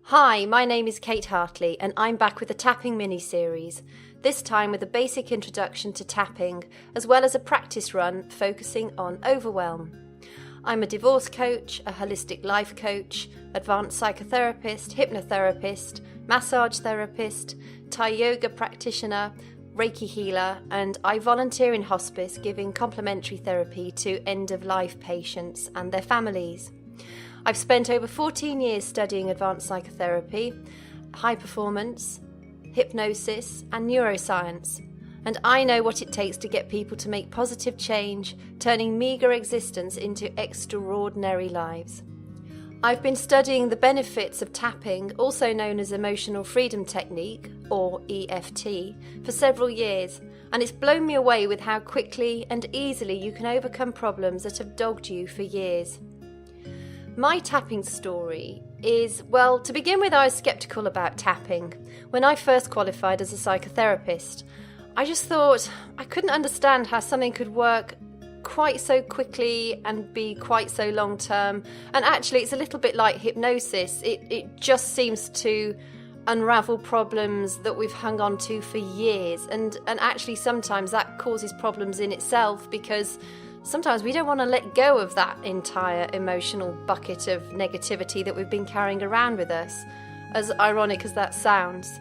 Hi, my name is Kate Hartley and I'm back with a tapping mini-series, this time with a basic introduction to tapping, as well as a practice run focusing on overwhelm. I'm a divorce coach, a holistic life coach, advanced psychotherapist, hypnotherapist, massage therapist, Thai yoga practitioner, Reiki healer, and I volunteer in hospice giving complementary therapy to end-of-life patients and their families. I've spent over 14 years studying advanced psychotherapy, high performance, hypnosis, and neuroscience, and I know what it takes to get people to make positive change, turning meagre existence into extraordinary lives. I've been studying the benefits of tapping, also known as emotional freedom technique, or EFT, for several years, and it's blown me away with how quickly and easily you can overcome problems that have dogged you for years. My tapping story is, well, to begin with, I was sceptical about tapping. When I first qualified as a psychotherapist, I just thought I couldn't understand how something could work quite so quickly and be quite so long term. And actually, it's a little bit like hypnosis. It just seems to unravel problems that we've hung on to for years. And actually, sometimes that causes problems in itself because sometimes we don't want to let go of that entire emotional bucket of negativity that we've been carrying around with us, as ironic as that sounds.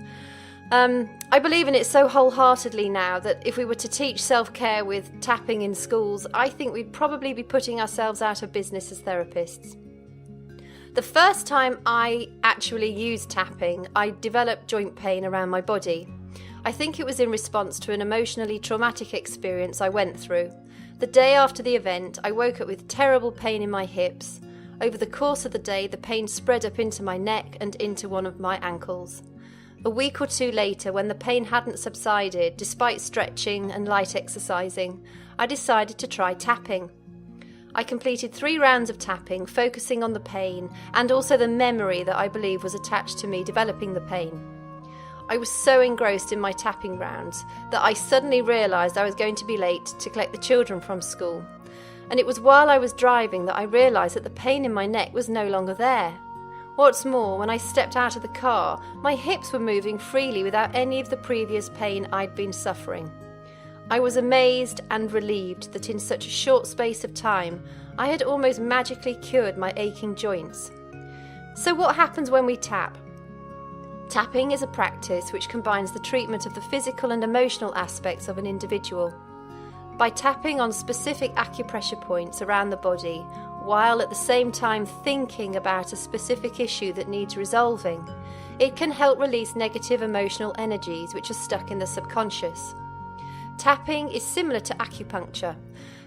I believe in it so wholeheartedly now that if we were to teach self-care with tapping in schools, I think we'd probably be putting ourselves out of business as therapists. The first time I actually used tapping, I developed joint pain around my body. I think it was in response to an emotionally traumatic experience I went through. The day after the event, I woke up with terrible pain in my hips. Over the course of the day, the pain spread up into my neck and into one of my ankles. A week or two later, when the pain hadn't subsided, despite stretching and light exercising, I decided to try tapping. I completed 3 rounds of tapping, focusing on the pain and also the memory that I believe was attached to me developing the pain. I was so engrossed in my tapping rounds that I suddenly realised I was going to be late to collect the children from school. And it was while I was driving that I realised that the pain in my neck was no longer there. What's more, when I stepped out of the car, my hips were moving freely without any of the previous pain I'd been suffering. I was amazed and relieved that in such a short space of time, I had almost magically cured my aching joints. So what happens when we tap? Tapping is a practice which combines the treatment of the physical and emotional aspects of an individual. By tapping on specific acupressure points around the body, while at the same time thinking about a specific issue that needs resolving, it can help release negative emotional energies which are stuck in the subconscious. Tapping is similar to acupuncture,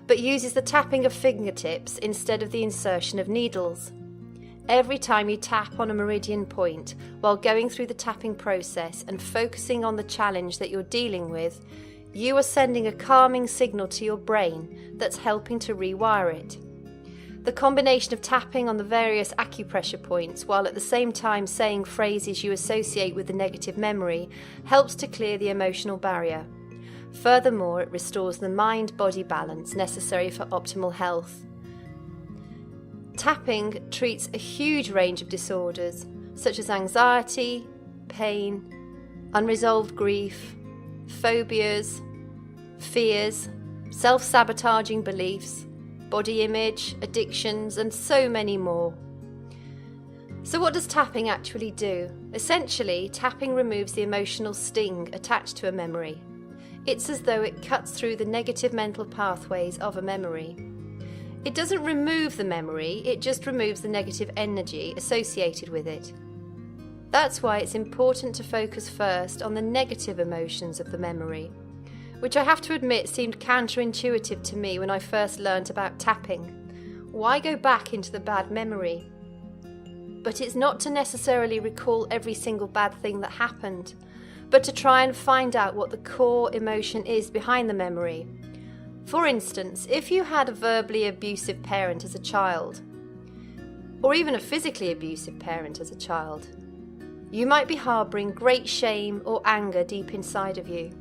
but uses the tapping of fingertips instead of the insertion of needles. Every time you tap on a meridian point while going through the tapping process and focusing on the challenge that you're dealing with, you are sending a calming signal to your brain that's helping to rewire it. The combination of tapping on the various acupressure points while at the same time saying phrases you associate with the negative memory helps to clear the emotional barrier. Furthermore, it restores the mind-body balance necessary for optimal health. Tapping treats a huge range of disorders, such as anxiety, pain, unresolved grief, phobias, fears, self-sabotaging beliefs, body image, addictions, and so many more. So what does tapping actually do? Essentially, tapping removes the emotional sting attached to a memory. It's as though it cuts through the negative mental pathways of a memory. It doesn't remove the memory, it just removes the negative energy associated with it. That's why it's important to focus first on the negative emotions of the memory, which I have to admit seemed counterintuitive to me when I first learnt about tapping. Why go back into the bad memory? But it's not to necessarily recall every single bad thing that happened, but to try and find out what the core emotion is behind the memory. For instance, if you had a verbally abusive parent as a child, or even a physically abusive parent as a child, you might be harbouring great shame or anger deep inside of you.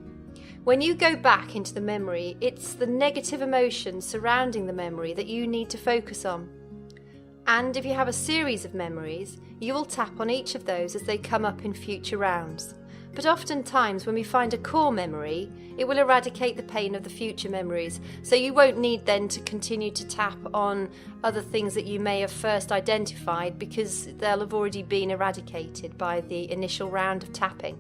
When you go back into the memory, it's the negative emotions surrounding the memory that you need to focus on. And if you have a series of memories, you will tap on each of those as they come up in future rounds. But oftentimes when we find a core memory, it will eradicate the pain of the future memories, so you won't need then to continue to tap on other things that you may have first identified because they'll have already been eradicated by the initial round of tapping.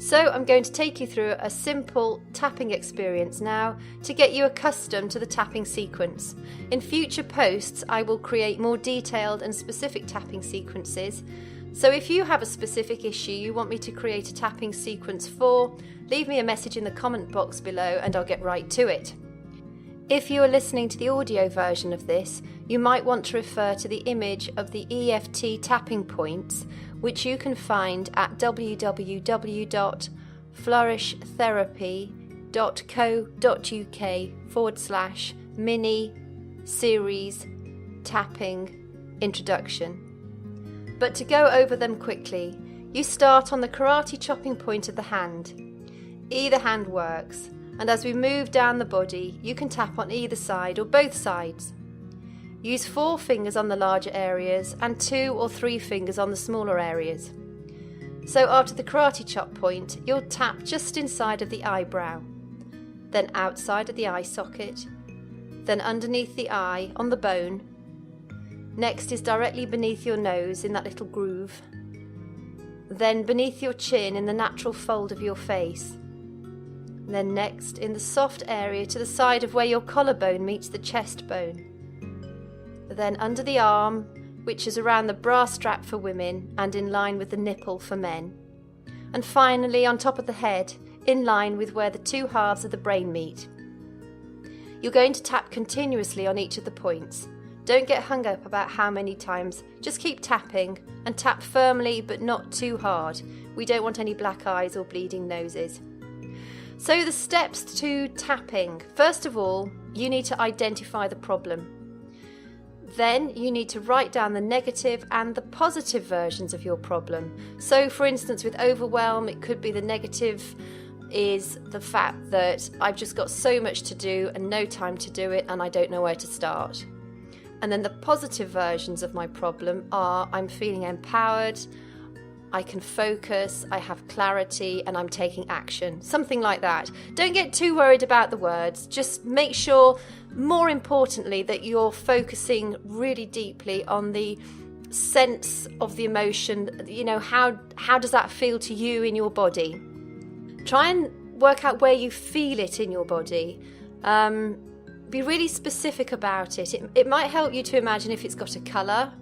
So I'm going to take you through a simple tapping experience now to get you accustomed to the tapping sequence. In future posts, I will create more detailed and specific tapping sequences. So if you have a specific issue you want me to create a tapping sequence for, leave me a message in the comment box below and I'll get right to it. If you are listening to the audio version of this, you might want to refer to the image of the EFT tapping points, which you can find at www.flourishtherapy.co.uk/mini-series tapping introduction. But to go over them quickly, you start on the karate chopping point of the hand. Either hand works, and as we move down the body, you can tap on either side or both sides. Use 4 fingers on the larger areas and 2 or 3 fingers on the smaller areas. So after the karate chop point, you'll tap just inside of the eyebrow, then outside of the eye socket, then underneath the eye on the bone. Next is directly beneath your nose in that little groove, then beneath your chin in the natural fold of your face. Then next in the soft area to the side of where your collarbone meets the chest bone. Then under the arm, which is around the bra strap for women and in line with the nipple for men. And finally on top of the head, in line with where the 2 halves of the brain meet. You're going to tap continuously on each of the points. Don't get hung up about how many times, just keep tapping and tap firmly but not too hard. We don't want any black eyes or bleeding noses. So the steps to tapping. First of all, you need to identify the problem. Then you need to write down the negative and the positive versions of your problem. So for instance with overwhelm, it could be the negative is the fact that I've just got so much to do and no time to do it and I don't know where to start. And then the positive versions of my problem are I'm feeling empowered, I can focus, I have clarity, and I'm taking action. Something like that. Don't get too worried about the words. Just make sure, more importantly, that you're focusing really deeply on the sense of the emotion. You know, how does that feel to you in your body? Try and work out where you feel it in your body. Be really specific about it. It might help you to imagine if it's got a colour.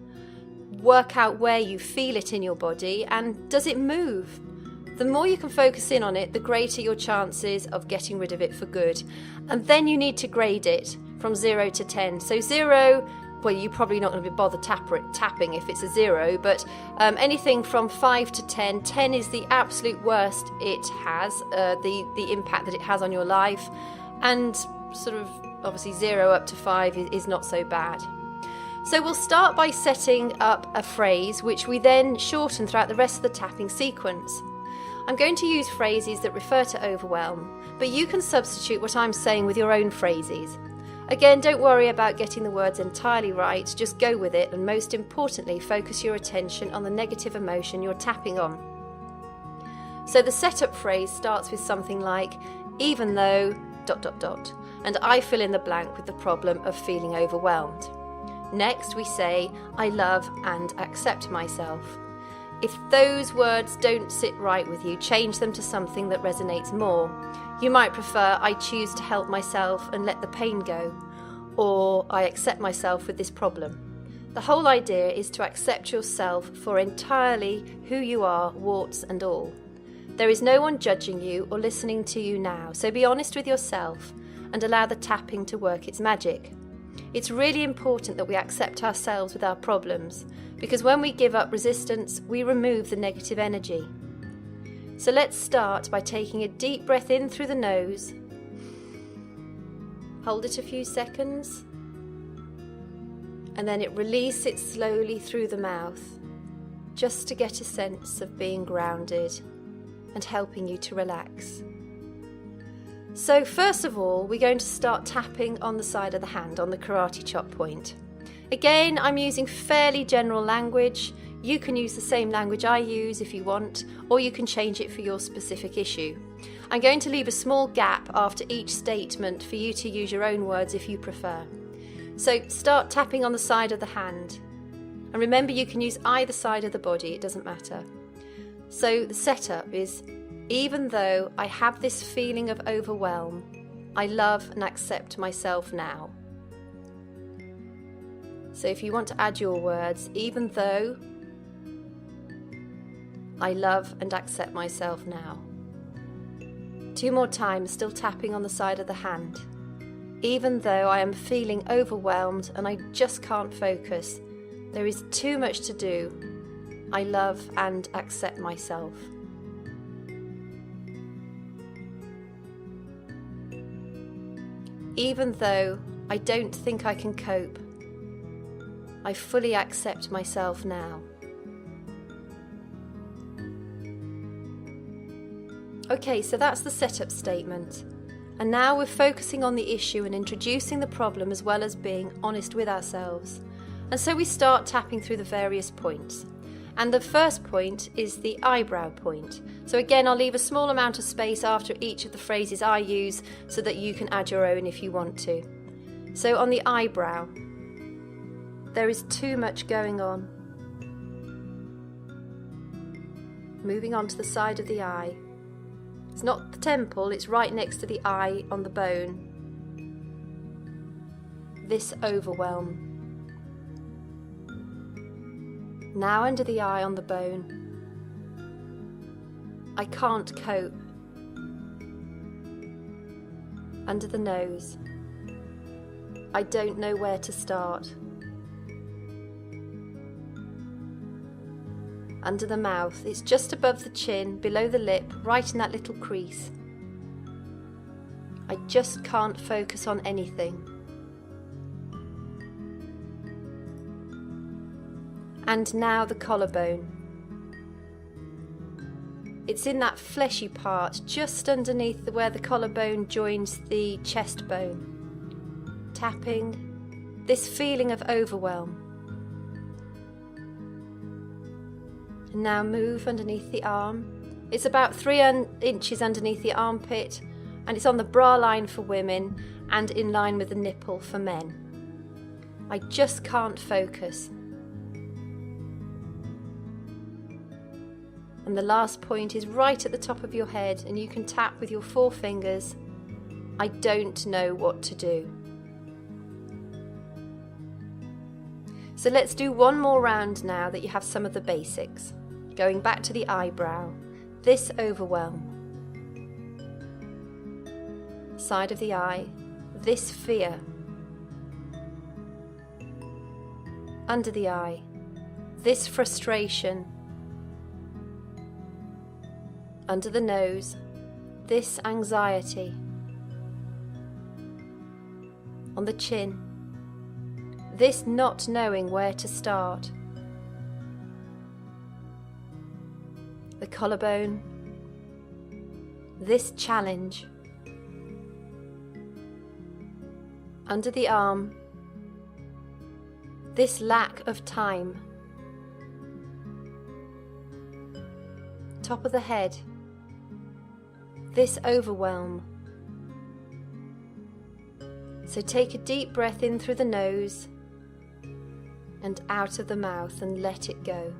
Work out where you feel it in your body and does it move? The more you can focus in on it, the greater your chances of getting rid of it for good. And then you need to grade it from 0 to 10. So 0, well, you're probably not going to be bothered tapping if it's a 0, but anything from 5 to 10. 10 is the absolute worst it has, the impact that it has on your life. And sort of obviously 0 up to 5 is not so bad. So we'll start by setting up a phrase which we then shorten throughout the rest of the tapping sequence. I'm going to use phrases that refer to overwhelm, but you can substitute what I'm saying with your own phrases. Again, don't worry about getting the words entirely right, just go with it and most importantly focus your attention on the negative emotion you're tapping on. So the setup phrase starts with something like, even though ... and I fill in the blank with the problem of feeling overwhelmed. Next we say, I love and accept myself. If those words don't sit right with you, change them to something that resonates more. You might prefer, I choose to help myself and let the pain go, or I accept myself with this problem. The whole idea is to accept yourself for entirely who you are, warts and all. There is no one judging you or listening to you now, so be honest with yourself and allow the tapping to work its magic. It's really important that we accept ourselves with our problems, because when we give up resistance, we remove the negative energy. So let's start by taking a deep breath in through the nose. Hold it a few seconds, and then release it slowly through the mouth, just to get a sense of being grounded and helping you to relax. So first of all, we're going to start tapping on the side of the hand, on the karate chop point. Again, I'm using fairly general language. You can use the same language I use if you want, or you can change it for your specific issue. I'm going to leave a small gap after each statement for you to use your own words if you prefer. So start tapping on the side of the hand. And remember, you can use either side of the body, it doesn't matter. So the setup is, even though I have this feeling of overwhelm, I love and accept myself now. So if you want to add your words, even though I love and accept myself now. 2 more times, still tapping on the side of the hand. Even though I am feeling overwhelmed and I just can't focus, there is too much to do, I love and accept myself. Even though I don't think I can cope, I fully accept myself now. Okay, so that's the setup statement. And now we're focusing on the issue and introducing the problem as well as being honest with ourselves. And so we start tapping through the various points. And the first point is the eyebrow point. So again, I'll leave a small amount of space after each of the phrases I use so that you can add your own if you want to. So on the eyebrow, there is too much going on. Moving on to the side of the eye. It's not the temple, it's right next to the eye on the bone. This overwhelm. Now under the eye on the bone. I can't cope. Under the nose. I don't know where to start. Under the mouth, it's just above the chin, below the lip, right in that little crease. I just can't focus on anything. And now the collarbone. It's in that fleshy part, just underneath where the collarbone joins the chest bone. Tapping, this feeling of overwhelm. And now move underneath the arm. It's about 3 inches underneath the armpit, and it's on the bra line for women and in line with the nipple for men. I just can't focus. And the last point is right at the top of your head, and you can tap with your 4 fingers. I don't know what to do. So let's do one more round now that you have some of the basics. Going back to the eyebrow, this overwhelm. Side of the eye, this fear. Under the eye, this frustration. Under the nose, this anxiety. On the chin, this not knowing where to start. The collarbone, this challenge. Under the arm, this lack of time. Top of the head, this overwhelm. So take a deep breath in through the nose and out of the mouth and let it go.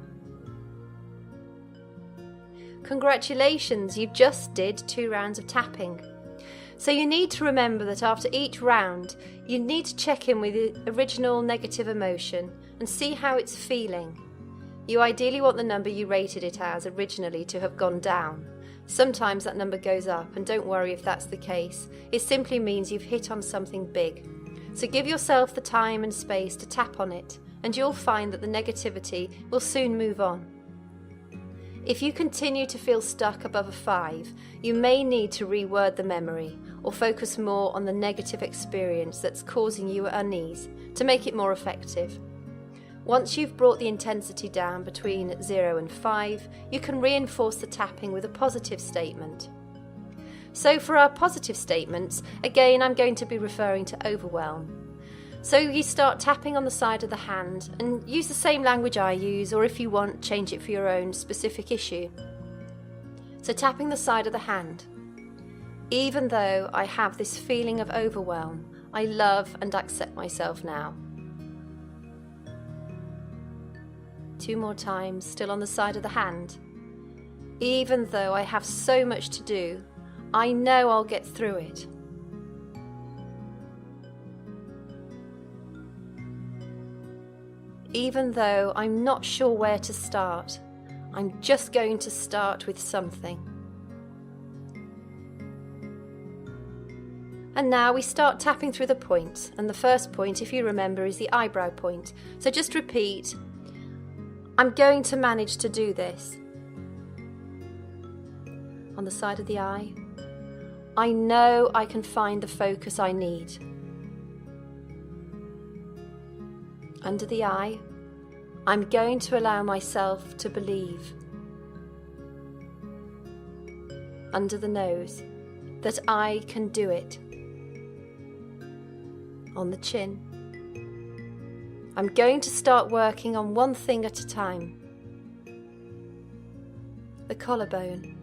Congratulations, you just did 2 rounds of tapping. So you need to remember that after each round, you need to check in with the original negative emotion and see how it's feeling. You ideally want the number you rated it as originally to have gone down. Sometimes that number goes up, and don't worry if that's the case. It simply means you've hit on something big. So give yourself the time and space to tap on it, and you'll find that the negativity will soon move on. If you continue to feel stuck above a 5, you may need to reword the memory or focus more on the negative experience that's causing you unease to make it more effective. Once you've brought the intensity down between 0 and 5, you can reinforce the tapping with a positive statement. So for our positive statements, again I'm going to be referring to overwhelm. So you start tapping on the side of the hand and use the same language I use, or if you want, change it for your own specific issue. So tapping the side of the hand. Even though I have this feeling of overwhelm, I love and accept myself now. 2 more times, still on the side of the hand. Even though I have so much to do, I know I'll get through it. Even though I'm not sure where to start, I'm just going to start with something. And now we start tapping through the points, and the first point, if you remember, is the eyebrow point. So just repeat, I'm going to manage to do this. On the side of the eye, I know I can find the focus I need. Under the eye, I'm going to allow myself to believe. Under the nose, that I can do it. On the chin, I'm going to start working on one thing at a time. The collarbone,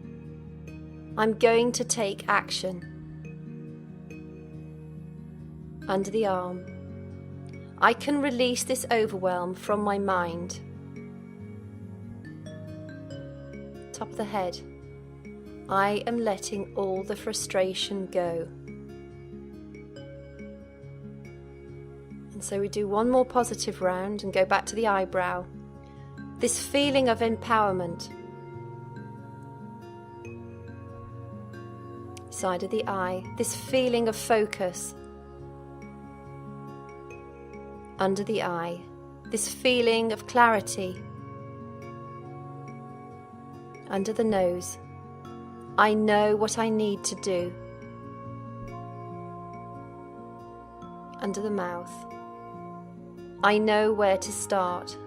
I'm going to take action. Under the arm, I can release this overwhelm from my mind. Top of the head, I am letting all the frustration go. And so we do one more positive round and go back to the eyebrow. This feeling of empowerment. Side of the eye, this feeling of focus. Under the eye, this feeling of clarity. Under the nose, I know what I need to do. Under the mouth, I know where to start.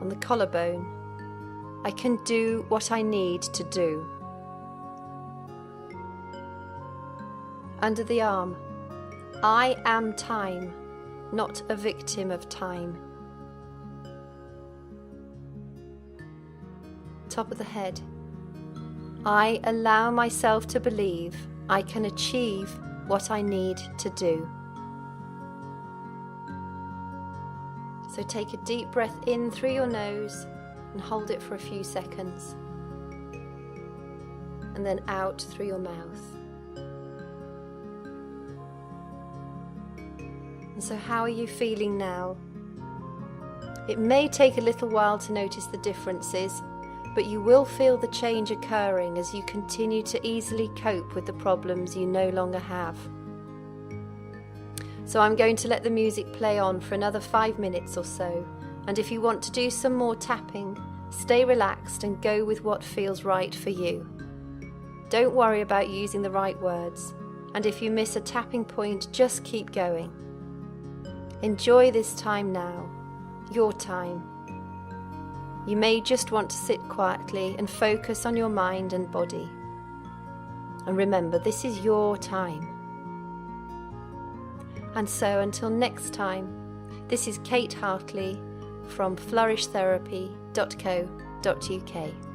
On the collarbone, I can do what I need to do. Under the arm, I am time, not a victim of time. Top of the head, I allow myself to believe I can achieve what I need to do. So take a deep breath in through your nose and hold it for a few seconds. And then out through your mouth. And so how are you feeling now? It may take a little while to notice the differences, but you will feel the change occurring as you continue to easily cope with the problems you no longer have. So I'm going to let the music play on for another 5 minutes or so, and if you want to do some more tapping, stay relaxed and go with what feels right for you. Don't worry about using the right words, and if you miss a tapping point, just keep going. Enjoy this time now, your time. You may just want to sit quietly and focus on your mind and body. And remember, this is your time. And so until next time, this is Kate Hartley from flourishtherapy.co.uk.